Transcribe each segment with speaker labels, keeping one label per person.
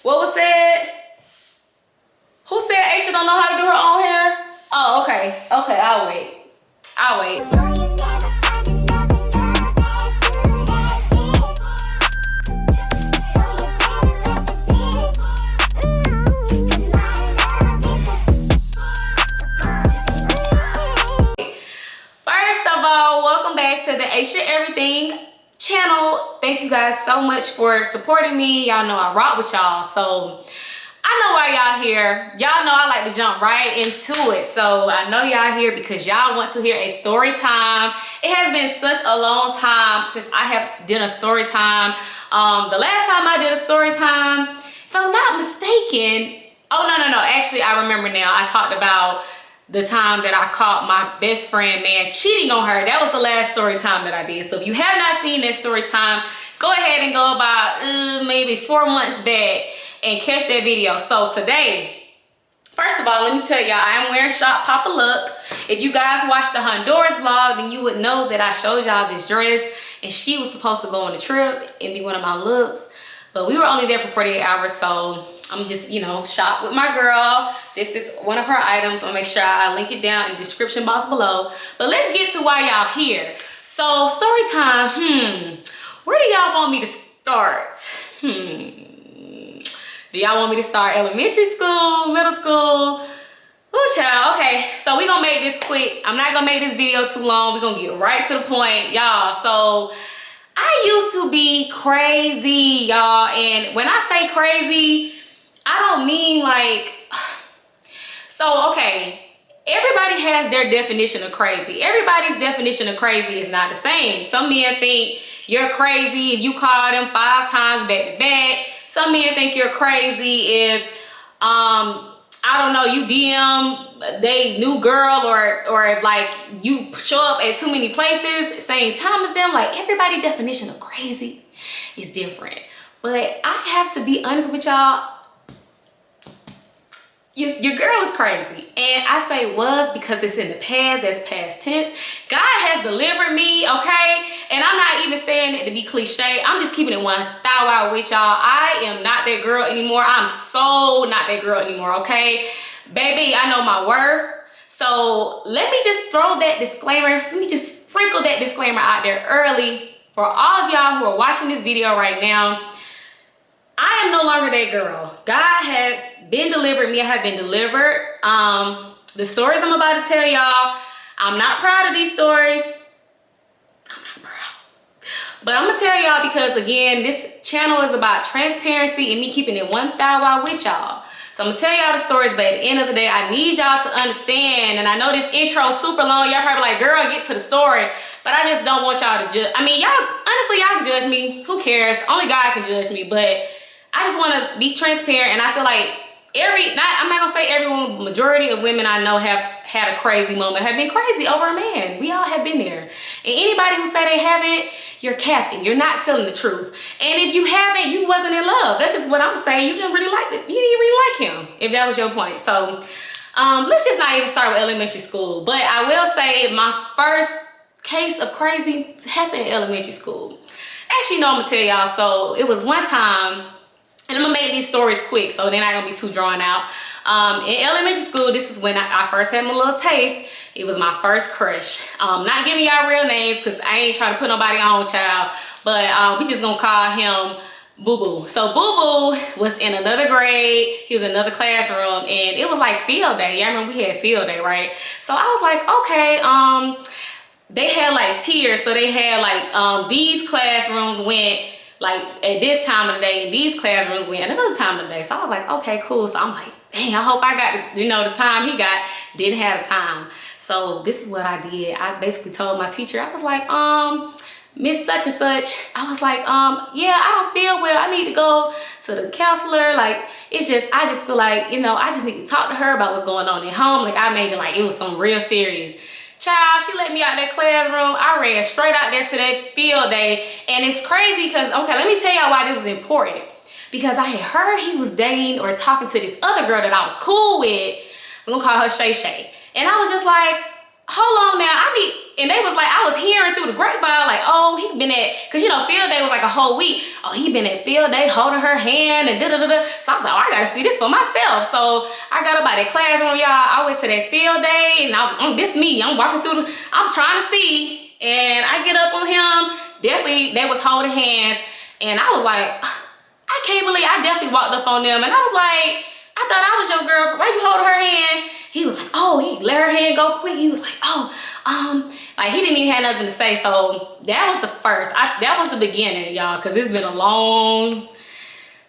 Speaker 1: What was said? Who said Asha don't know how to do her own hair? Oh, okay. Okay, I'll wait. I'll wait. First of all, welcome back to the Asha Everything channel. Thank you guys so much for supporting me. Y'all know I rock with y'all. So I know why y'all here. Y'all know I like to jump right into it. So I know y'all here because y'all want to hear a story time. It has been such a long time since I have done a story time. The last time I did a story time, if I'm not mistaken, oh no, actually I remember now. I talked about the time that I caught my best friend, man, cheating on her. That was the last story time that I did. So if you have not seen that story time, go ahead and go about maybe 4 months back and catch that video. So today, first of all, let me tell y'all, I am wearing Shop Papa Look. If you guys watched the Honduras vlog, then you would know that I showed y'all this dress and she was supposed to go on a trip and be one of my looks. But we were only there for 48 hours, so I'm just, you know, shop with my girl. This is one of her items. I'll make sure I link it down in the description box below. But let's get to why y'all here. So story time, where do y'all want me to start? Do y'all want me to start elementary school, middle school? Oh child, okay. So we gonna make this quick. I'm not gonna make this video too long. We're gonna get right to the point, y'all. So I used to be crazy, y'all. And when I say crazy, I don't mean like, so okay, everybody has their definition of crazy. Everybody's definition of crazy is not the same. Some men think you're crazy if you call them 5 times back to back. Some men think you're crazy if, I don't know, you DM they new girl or if like you show up at too many places same time as them. Like everybody's definition of crazy is different. But I have to be honest with y'all. Your girl was crazy. And I say was because it's in the past, that's past tense. God has delivered me, okay? And I'm not even saying it to be cliche. I'm just keeping it 1,000 with y'all. I am not that girl anymore. I'm so not that girl anymore, okay? Baby, I know my worth. So let me just throw that disclaimer. Let me just sprinkle that disclaimer out there early for all of y'all who are watching this video right now. I am no longer that girl. God has been delivered me. I have been delivered. The stories I'm about to tell y'all, I'm not proud of these stories. I'm not proud. But I'm gonna tell y'all because again, this channel is about transparency and me keeping it 1,000 with y'all. So I'm gonna tell y'all the stories, but at the end of the day, I need y'all to understand. And I know this intro is super long. Y'all probably like, girl, get to the story. But I just don't want y'all to judge. I mean, y'all, honestly, y'all can judge me. Who cares? Only God can judge me. But I just want to be transparent, and I feel like I'm not gonna say everyone, majority of women I know have had a crazy moment, have been crazy over a man. We all have been there. And anybody who say they haven't, you're capping. You're not telling the truth. And if you haven't, you wasn't in love. That's just what I'm saying. You didn't really like it. You didn't really like him, if that was your point. So let's just not even start with elementary school. But I will say my first case of crazy happened in elementary school. Actually, no, I'm gonna tell y'all. So it was one time. And I'm gonna make these stories quick so they're not gonna be too drawn out. In elementary school, this is when I first had my little taste. It was my first crush. Not giving y'all real names because I ain't trying to put nobody on, child. But we just gonna call him Boo Boo. So Boo Boo was in another grade. He was in another classroom and it was like field day. Y'all remember we had field day, right? So I was like, okay, they had like tiers. So they had like these classrooms went like at this time of the day, and these classrooms went another time of the day. So I was like, okay, cool. So I'm like, dang, I hope I got, you know, the time he got, didn't have time. So this is what I did. I basically told my teacher, I was like, Miss such and such, I was like, yeah, I don't feel well. I need to go to the counselor. Like, it's just, I just feel like, you know, I just need to talk to her about what's going on at home. Like I made it like it was something real serious. Child, she let me out that classroom. I ran straight out there to that field day. And it's crazy because, okay, let me tell y'all why this is important. Because I had heard he was dating or talking to this other girl that I was cool with. We're gonna call her Shay Shay. And I was just like, hold on now, and they was like, I was hearing through the grapevine, like, oh, he been at, cause you know, field day was like a whole week. Oh, he been at field day holding her hand and da-da-da-da. So I was like, oh, I gotta see this for myself. So I got up out that classroom, y'all. I went to that field day, and this me, I'm walking through I'm trying to see, and I get up on him. Definitely, they was holding hands, and I was like, I can't believe I definitely walked up on them, and I was like, I thought I was your girlfriend. Why you holding her hand? He was like, oh, he let her hand go quick. He was like, oh, like he didn't even have nothing to say. So that was the first. That was the beginning, y'all, because it's been a long,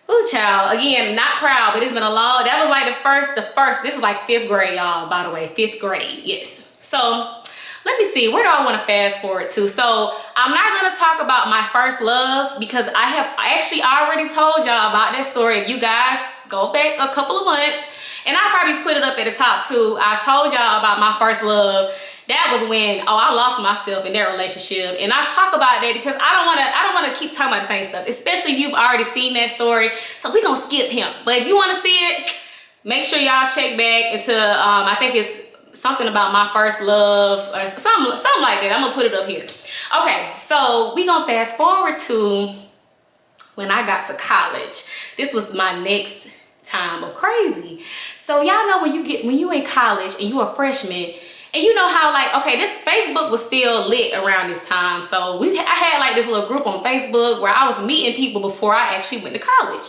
Speaker 1: ooh, child. Again, not proud, but it's been a long. That was like the first. This is like 5th grade, y'all. By the way, 5th grade. Yes. So let me see. Where do I want to fast forward to? So I'm not gonna talk about my first love because I have actually already told y'all about that story. If you guys go back a couple of months. And I probably put it up at the top too. I told y'all about my first love. That was when, I lost myself in that relationship. And I talk about that because I don't wanna keep talking about the same stuff, especially if you've already seen that story. So we gonna skip him. But if you wanna see it, make sure y'all check back into, I think it's something about my first love or something like that. I'm gonna put it up here. Okay, so we gonna fast forward to when I got to college. This was my next time of crazy. So y'all know when you in college and you a freshman, and you know how like, okay, this Facebook was still lit around this time. So I had like this little group on Facebook where I was meeting people before I actually went to college.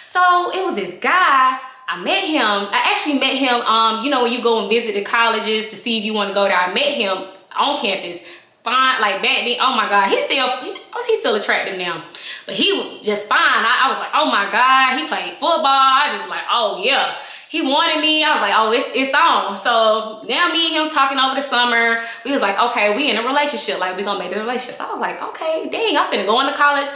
Speaker 1: So it was this guy, I actually met him, you know, when you go and visit the colleges to see if you want to go there, I met him on campus. Fine, like back then, oh my God, he's still attractive now, but he was just fine. I was like, oh my God, he played football. I just like, oh yeah, he wanted me. I was like, oh, it's on. So now me and him talking over the summer, we was like, okay, we in a relationship, like we gonna make this relationship. So I was like, okay, dang, I'm finna go into college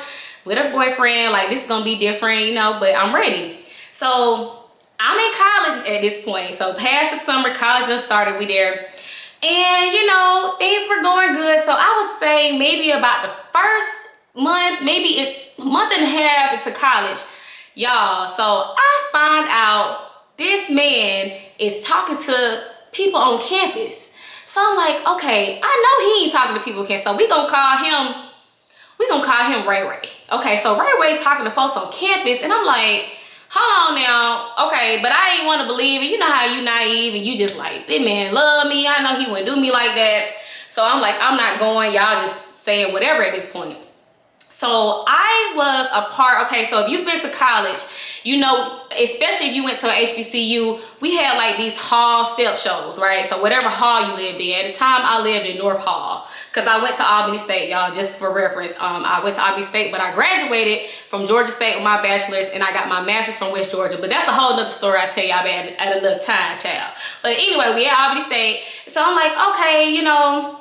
Speaker 1: with a boyfriend, like this is gonna be different, you know, but I'm ready. So I'm in college at this point. So past the summer, college just started, we there. And you know, things were going good. So I would say maybe about the first month, maybe a month and a half into college, y'all. So I find out this man is talking to people on campus. So I'm like, okay, I know he ain't talking to people on campus. So we gonna call him Ray Ray. Okay, so Ray Ray talking to folks on campus, and I'm like, hold on now, okay, but I ain't want to believe it. You know how you naive and you just like, this man love me. I know he wouldn't do me like that. So I'm like, I'm not going. Y'all just saying whatever at this point. So I was a part, okay, so if you've been to college, you know, especially if you went to an HBCU, we had like these hall step shows, right? So whatever hall you lived in. At the time, I lived in North Hall because I went to Albany State, y'all, just for reference. I went to Albany State, but I graduated from Georgia State with my bachelor's, and I got my master's from West Georgia. But that's a whole nother story I tell y'all about at another time, child. But anyway, we at Albany State. So I'm like, okay, you know,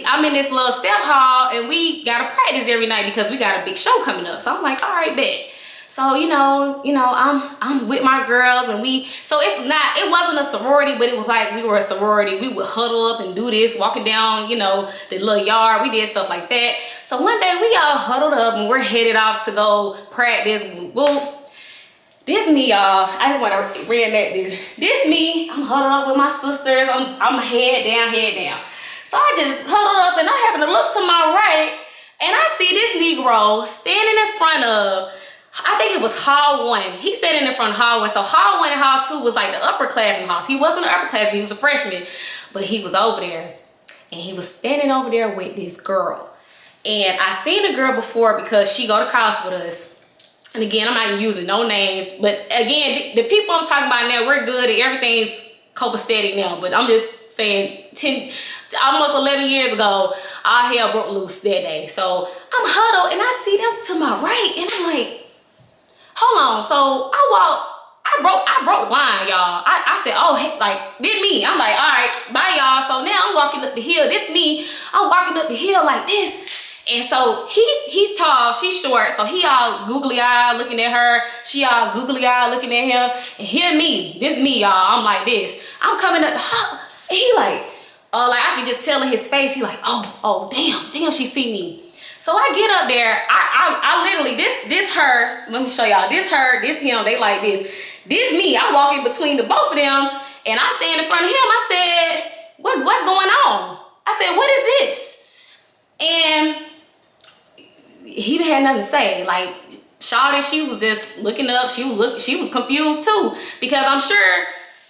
Speaker 1: I'm in this little step hall and we gotta practice every night because we got a big show coming up. So I'm like, all right, bet. So you know, I'm with my girls and it wasn't a sorority, but it was like we were a sorority. We would huddle up and do this, walking down, you know, the little yard. We did stuff like that. So one day we all huddled up and we're headed off to go practice. Whoop. This me, y'all. I just want to reenact this. This me. I'm huddled up with my sisters. I'm head down. So I just huddled up and I happened to look to my right and I see this Negro standing in front of, I think it was Hall 1. He's standing in front of Hall 1. So Hall 1 and Hall 2 was like the upperclassmen halls. He wasn't an upperclassman, he was a freshman, but he was over there. And he was standing over there with this girl. And I seen the girl before because she go to college with us. And again, I'm not using no names, but again, the people I'm talking about now, we're good and everything's copacetic now, but I'm just saying almost 11 years ago, all hell broke loose that day. So I'm huddled and I see them to my right and I'm like, hold on. So I broke line, y'all. I said, oh, hey, like, this me. I'm like, all right, bye, y'all. So now I'm walking up the hill. This me. I'm walking up the hill like this. And so he's tall, she's short. So he all googly eye looking at her. She all googly eye looking at him. And here me, this me, y'all. I'm like this. I'm coming up the hall. And he like I can just tell in his face, he like, oh, damn, she see me. So I get up there, I literally, this her, let me show y'all, this her, this him, they like this me, I walk in between the both of them, and I stand in front of him, I said, what's going on? I said, what is this? And he didn't have nothing to say. Like, Shawty, she was just looking up. She was confused too, because I'm sure,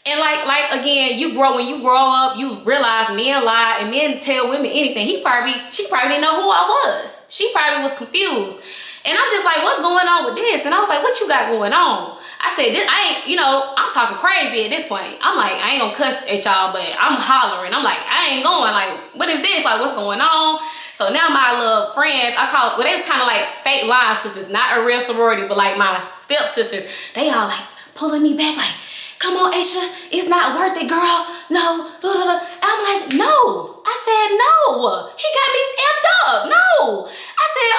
Speaker 1: and like again, when you grow up, you realize men lie and men tell women anything. She probably didn't know who I was. She probably was confused. And I'm just like, what's going on with this? And I was like, what you got going on? I said, I'm talking crazy at this point. I'm like, I ain't gonna cuss at y'all, but I'm hollering. I'm like, I ain't going, like, what is this? Like, what's going on? So now my little friends, they was kind of like fake line sisters, not a real sorority, but like my stepsisters, they all like pulling me back, like, come on, Asha, it's not worth it, girl. No, blah, blah, blah. And I'm like, no. I said, no. He got me effed up. No. I said,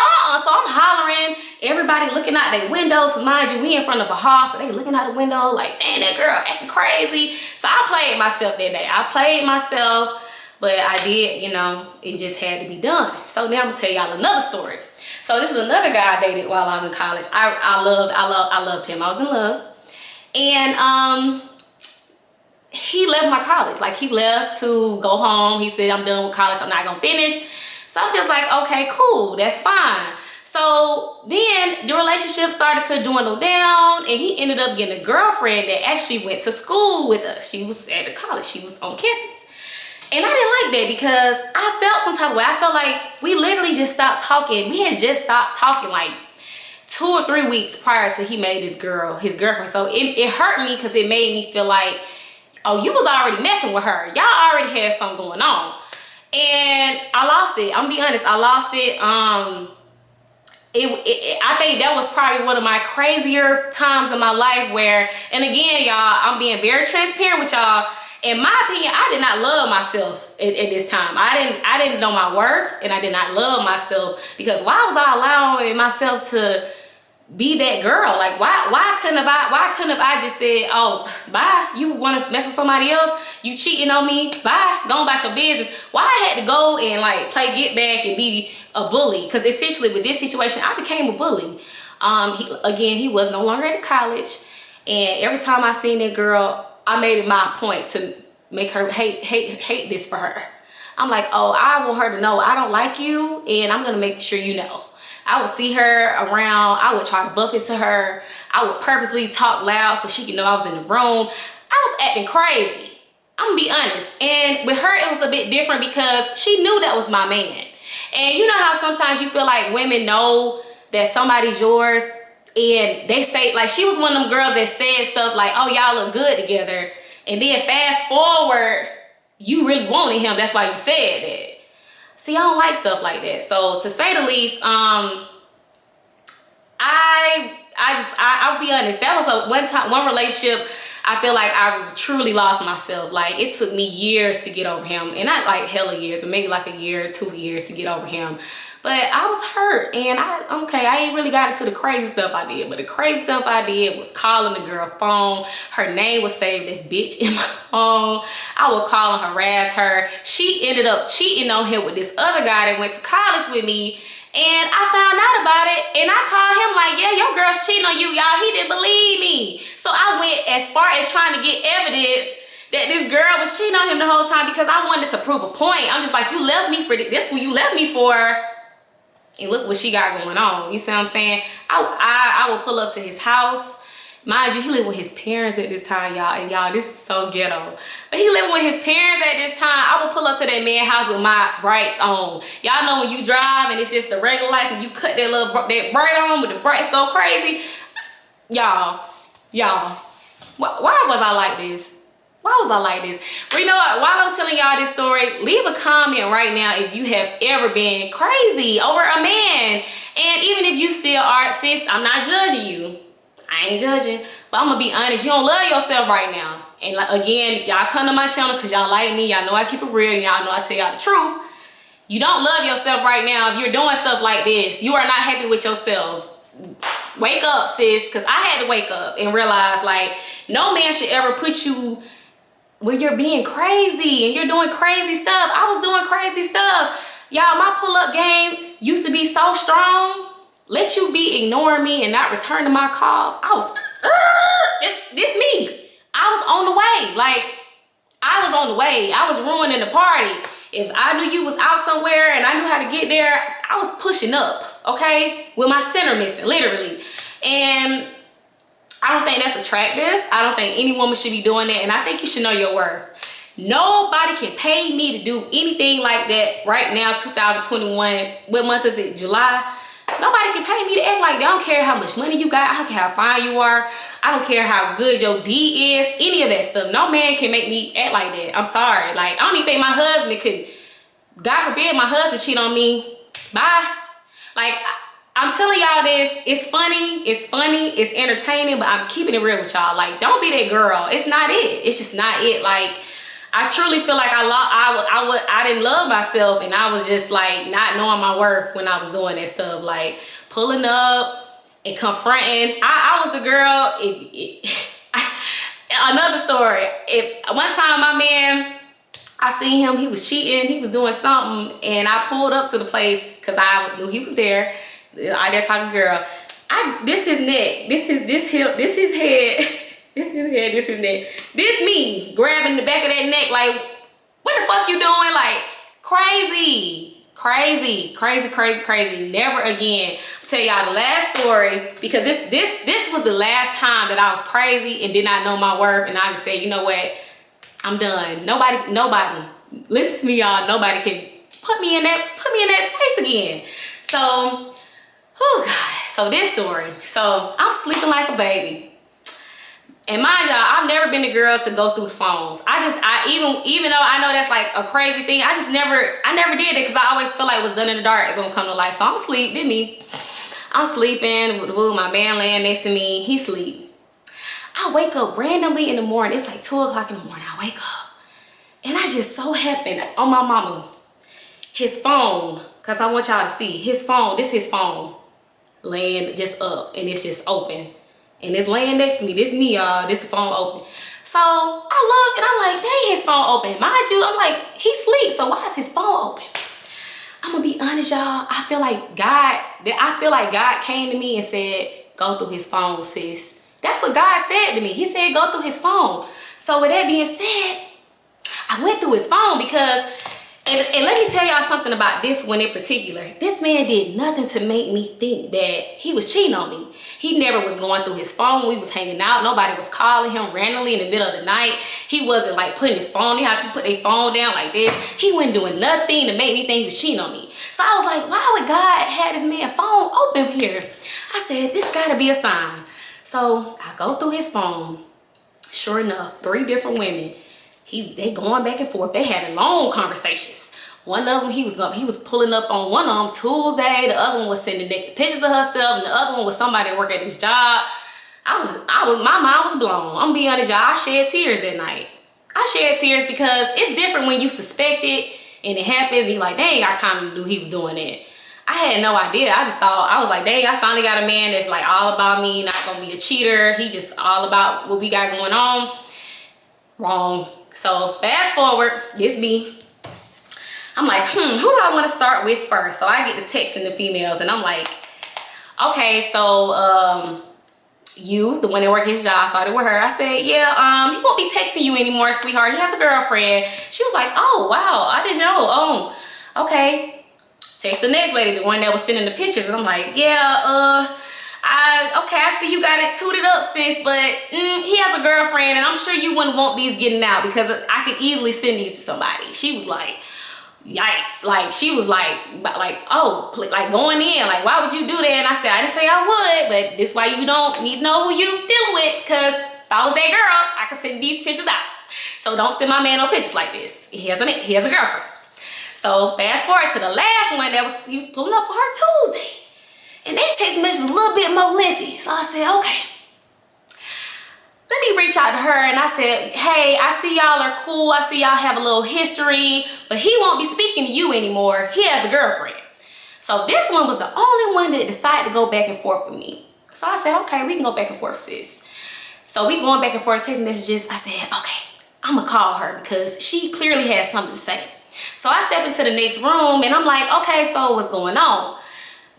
Speaker 1: So I'm hollering. Everybody looking out their windows. Cause mind you, we in front of a hall, so they looking out the window like, dang, that girl acting crazy. So I played myself that day. I played myself, but I did, it just had to be done. So now I'm gonna tell y'all another story. So this is another guy I dated while I was in college. I loved him. I was in love. And he left my college. Like, he left to go home. He said, I'm done with college, I'm not gonna finish. So I'm just like, okay, cool, that's fine. So then the relationship started to dwindle down, and he ended up getting a girlfriend that actually went to school with us. She was at the college, she was on campus. And I didn't like that because I felt some type of way. I felt like we literally just stopped talking. We had just stopped talking like 2 or 3 weeks prior to he made his girlfriend. So it hurt me because it made me feel like, oh, you was already messing with her. Y'all already had something going on. And I lost it. I'm gonna be honest, I lost it. I think that was probably one of my crazier times in my life where, and again, y'all, I'm being very transparent with y'all. In my opinion, I did not love myself at this time. I didn't know my worth, and I did not love myself, because why was I allowing myself to be that girl? Like, why couldn't have I just said, oh, bye, you want to mess with somebody else, you cheating on me, bye, go about your business? Why I had to go and like play get back and be a bully? Because essentially with this situation, I became a bully. He was no longer at college, and every time I seen that girl, I made it my point to make her hate this for her. I'm like, oh, I want her to know I don't like you, and I'm gonna make sure you know. I would see her around, I would try to bump into her, I would purposely talk loud so she could know I was in the room. I was acting crazy, I'm gonna be honest. And with her, it was a bit different because she knew that was my man. And you know how sometimes you feel like women know that somebody's yours, and they say, like, she was one of them girls that said stuff like, oh, y'all look good together, and then fast forward, you really wanted him, that's why you said that. See, I don't like stuff like that. So to say the least, I'll be honest, that was one relationship I feel like I truly lost myself. Like, it took me years to get over him, and not like hella years, but maybe like a year, 2 years to get over him. But I was hurt, and I ain't really got into the crazy stuff I did, but the crazy stuff I did was calling the girl phone. Her name was saved as bitch in my phone. I would call and harass her. She ended up cheating on him with this other guy that went to college with me, and I found out about it, and I called him like, yeah, your girl's cheating on you, y'all. He didn't believe me. So I went as far as trying to get evidence that this girl was cheating on him the whole time, because I wanted to prove a point. I'm just like, you left me for this. This what you left me for. And look what she got going on. You see what I'm saying? I would pull up to his house. Mind you, he lived with his parents at this time, y'all. And y'all, this is so ghetto. But he lived with his parents at this time. I would pull up to that man's house with my brights on. Y'all know when you drive and it's just the regular lights and you cut that bright on with the brights go crazy. Y'all, why was I like this? Why was I like this? But you know what? While I'm telling y'all this story, leave a comment right now if you have ever been crazy over a man. And even if you still are, sis, I'm not judging you. I ain't judging. But I'm going to be honest. You don't love yourself right now. And like, again, y'all come to my channel because y'all like me. Y'all know I keep it real. Y'all know I tell y'all the truth. You don't love yourself right now if you're doing stuff like this. You are not happy with yourself. Wake up, sis. Because I had to wake up and realize, like, no man should ever put you where you're being crazy and you're doing crazy stuff. I was doing crazy stuff. Y'all, my pull-up game used to be so strong. Let you be ignoring me and not returning my calls. I was, this me. I was on the way. Like, I was on the way. I was ruining the party. If I knew you was out somewhere and I knew how to get there, I was pushing up, okay? With my center missing, literally. And I don't think that's attractive. I don't think any woman should be doing that. And I think you should know your worth. Nobody can pay me to do anything like that right now, 2021. What month is it? July? Nobody can pay me to act like that. I don't care how much money you got. I don't care how fine you are. I don't care how good your D is. Any of that stuff. No man can make me act like that. I'm sorry. Like, I don't even think my husband could. God forbid my husband cheat on me. Bye. Like, I'm telling y'all this. It's funny. It's entertaining. But I'm keeping it real with y'all. Like, don't be that girl. It's not it. It's just not it. Like, I truly feel like I didn't love myself, and I was just like not knowing my worth when I was doing that stuff, like pulling up and confronting. I was the girl. Another story. One time my man, I seen him, he was cheating, he was doing something, and I pulled up to the place because I knew he was there. I there talking girl. This his neck. This his hip. This his head. This is head, this is neck. This me grabbing the back of that neck like, what the fuck you doing? Like, crazy. Never again. I'll tell y'all the last story, because this was the last time that I was crazy and did not know my worth, and I just said, you know what? I'm done. Nobody. Listen to me, y'all. Nobody can put me in that space again. So, oh God. So this story. So I'm sleeping like a baby. And mind y'all, I've never been a girl to go through the phones. Even though I know that's like a crazy thing, I never did it because I always feel like what's done in the dark is gonna come to light. So I'm asleep, did me. I'm sleeping, my man laying next to me, he sleep. I wake up randomly in the morning. It's like 2 o'clock in the morning. I wake up and I just so happened on my mama, his phone, because I want y'all to see his phone, this his phone, laying just up and it's just open. And it's laying next to me. This me, y'all. This the phone open. So I look and I'm like, dang, his phone open. Mind you, I'm like, he sleeps. So why is his phone open? I'm gonna be honest, y'all. I feel like God came to me and said, go through his phone, sis. That's what God said to me. He said, go through his phone. So with that being said, I went through his phone because, and let me tell y'all something about this one in particular. This man did nothing to make me think that he was cheating on me. He never was going through his phone. We was hanging out. Nobody was calling him randomly in the middle of the night. He wasn't like putting his phone. He had to put their phone down like this. He wasn't doing nothing to make me think he was cheating on me. So I was like, why would God have this man phone open here? I said, this gotta be a sign. So I go through his phone. Sure enough, 3 different women. They going back and forth. They having long conversations. One of them, he was pulling up on one of them Tuesday. The other one was sending naked pictures of herself, and the other one was somebody that worked at his job. My mind was blown. I'm gonna be honest, y'all. I shed tears that night. I shed tears because it's different when you suspect it and it happens. And you're like, dang, I kind of knew he was doing that. I had no idea. I just thought, I was like, dang, I finally got a man that's like all about me, not gonna be a cheater. He just all about what we got going on. Wrong. So fast forward, it's me. I'm like, who do I want to start with first? So I get the texting the females, and I'm like, okay, so you, the one that worked his job, started with her. I said, yeah, he won't be texting you anymore, sweetheart. He has a girlfriend. She was like, oh, wow, I didn't know. Oh, okay. Text the next lady, the one that was sending the pictures, and I'm like, yeah, I see you got it tooted up, sis, but he has a girlfriend, and I'm sure you wouldn't want these getting out because I could easily send these to somebody. She was like, yikes. Like, she was like, oh, like going in, like, why would you do that? And I said, I didn't say I would, but this is why you don't need to know who you dealing with, because if I was that girl, I could send these pictures out. So don't send my man no pictures like this. He has a girlfriend. So fast forward to the last one he was pulling up on her Tuesday. And that text message was a little bit more lengthy. So I said, okay, let me reach out to her. And I said, hey, I see y'all are cool. I see y'all have a little history, but he won't be speaking to you anymore. He has a girlfriend. So this one was the only one that decided to go back and forth with me. So I said, okay, we can go back and forth, sis. So we going back and forth text messages. I said, okay, I'm gonna call her because she clearly has something to say. So I step into the next room and I'm like, okay, so what's going on?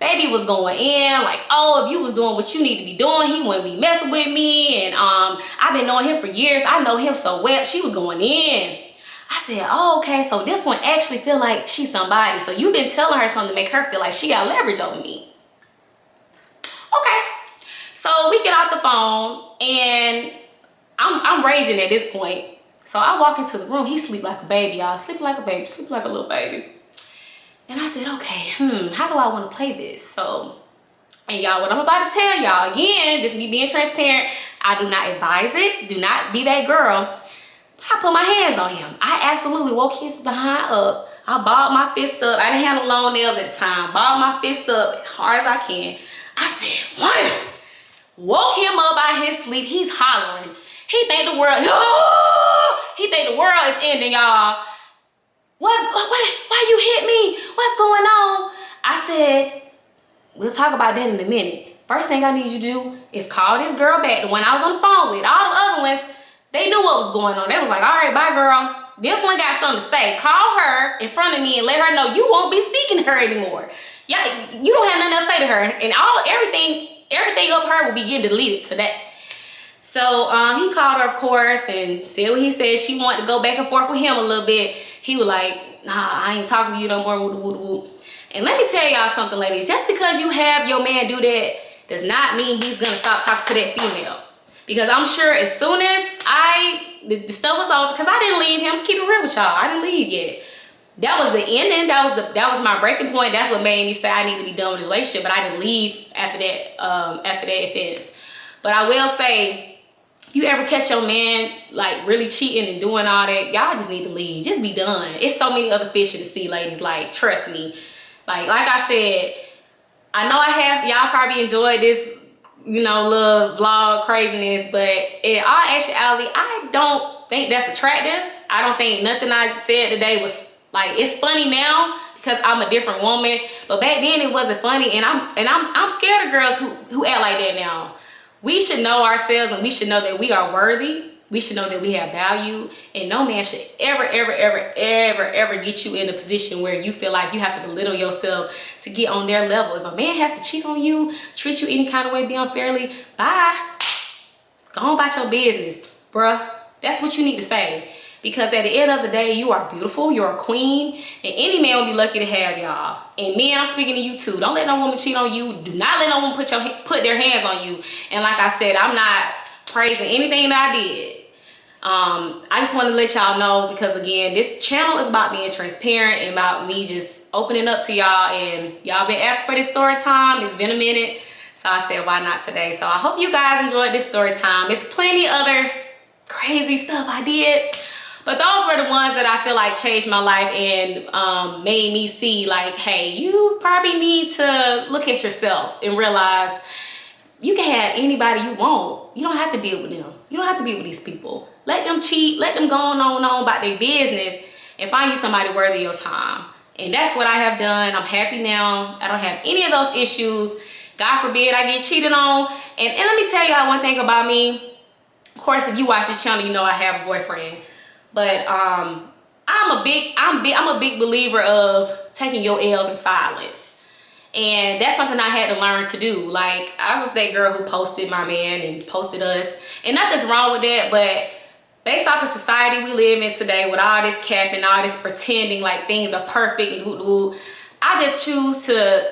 Speaker 1: Baby was going in like, oh, if you was doing what you need to be doing, he wouldn't be messing with me. And I've been knowing him for years. I know him so well. She was going in. I said, oh, okay, so this one actually feel like she's somebody. So you've been telling her something to make her feel like she got leverage over me. Okay. So we get off the phone and I'm raging at this point. So I walk into the room. He sleep like a baby, y'all. Sleeping like a baby, sleeping like a little baby. And I said, okay, how do I want to play this? So, and y'all, what I'm about to tell y'all, again, this me being transparent, I do not advise it. Do not be that girl. I put my hands on him. I absolutely woke his behind up. I balled my fist up. I didn't have no long nails at the time. Balled my fist up as hard as I can. I said, what? Woke him up out his sleep. He's hollering. He think the world, he think the world is ending, y'all. Why you hit me? What's going on? I said, we'll talk about that in a minute. First thing I need you to do is call this girl back, the one I was on the phone with. All the other ones, they knew what was going on. They was like, all right, bye, girl. This one got something to say. Call her in front of me and let her know you won't be speaking to her anymore. Yeah, you don't have nothing else to say to her. And everything of her will be getting deleted today. So he called her, of course, and said what he said. She wanted to go back and forth with him a little bit. He was like, nah, I ain't talking to you no more. Woo, woo, woo. And let me tell y'all something, ladies. Just because you have your man do that does not mean he's going to stop talking to that female. Because I'm sure as soon as the stuff was over, because I didn't leave him, keep it real with y'all, I didn't leave yet. That was the ending. That was my breaking point. That's what made me say I need to be done with the relationship. But I didn't leave after that offense. But I will say, if you ever catch your man like really cheating and doing all that, y'all just need to leave. Just be done. It's so many other fish in the sea, ladies. Like, trust me. Like I said, I know y'all probably enjoyed this, you know, little vlog craziness, but in all actuality, I don't think that's attractive. I don't think nothing I said today was like, it's funny now because I'm a different woman, but back then it wasn't funny. And I'm scared of girls who act like that now. We should know ourselves, and we should know that we are worthy. We should know that we have value, and no man should ever get you in a position where you feel like you have to belittle yourself to get on their level. If a man has to cheat on you, treat you any kind of way, be unfairly, bye. Go on about your business, bruh. That's what you need to say. Because at the end of the day, you are beautiful, you're a queen, and any man will be lucky to have y'all. And men, I'm speaking to you too. Don't let no woman cheat on you. Do not let no woman put their hands on you. And like I said, I'm not praising anything that I did. I just want to let y'all know, because again, this channel is about being transparent and about me just opening up to y'all. And y'all been asking for this story time. It's been a minute. So I said, why not today? So I hope you guys enjoyed this story time. It's plenty other crazy stuff I did. But those were the ones that I feel like changed my life and made me see like, hey, you probably need to look at yourself and realize you can have anybody you want. You don't have to deal with them. You don't have to be with these people. Let them cheat. Let them go on about their business and find you somebody worthy of your time. And that's what I have done. I'm happy now. I don't have any of those issues. God forbid I get cheated on. And let me tell y'all one thing about me. Of course, if you watch this channel, you know I have a boyfriend. But I'm a big believer of taking your L's in silence. And that's something I had to learn to do. Like, I was that girl who posted my man and posted us. And nothing's wrong with that, but based off of society we live in today with all this cap and all this pretending like things are perfect and woo-woo, I just choose to,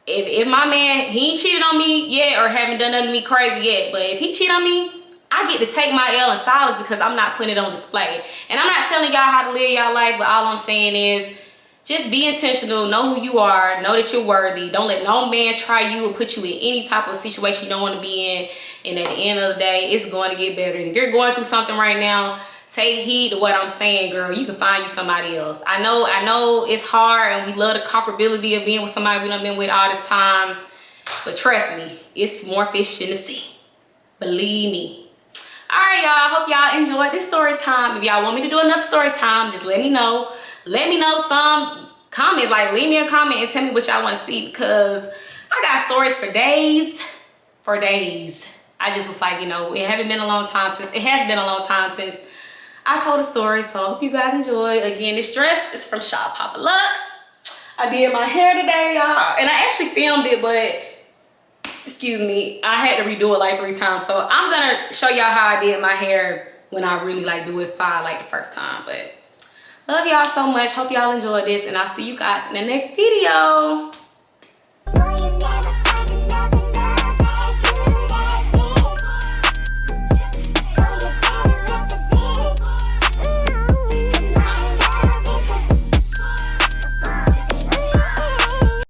Speaker 1: if my man, he ain't cheated on me yet or haven't done nothing to me crazy yet, but if he cheat on me, I get to take my L in silence because I'm not putting it on display. And I'm not telling y'all how to live y'all life, but all I'm saying is just be intentional, know who you are, know that you're worthy. Don't let no man try you or put you in any type of situation you don't want to be in. And at the end of the day, it's going to get better. And if you're going through something right now, take heed to what I'm saying, girl. You can find you somebody else. I know it's hard and we love the comfortability of being with somebody we done been with all this time. But trust me, it's more fish in the sea. Believe me. Alright, y'all, hope y'all enjoyed this story time. If y'all want me to do another story time, just let me know. Let me know some comments, like leave me a comment and tell me what y'all want to see, because I got stories for days. I just was like, you know, it has been a long time since I told a story, so I hope you guys enjoy. Again, this dress is from Shop Papa Luck. I did my hair today, y'all. And I actually filmed it, but excuse me, I had to redo it like 3 times. So I'm gonna show y'all how I did my hair when I really like do it fire like the first time. But love y'all so much. Hope y'all enjoyed this, and I'll see you guys in the next video.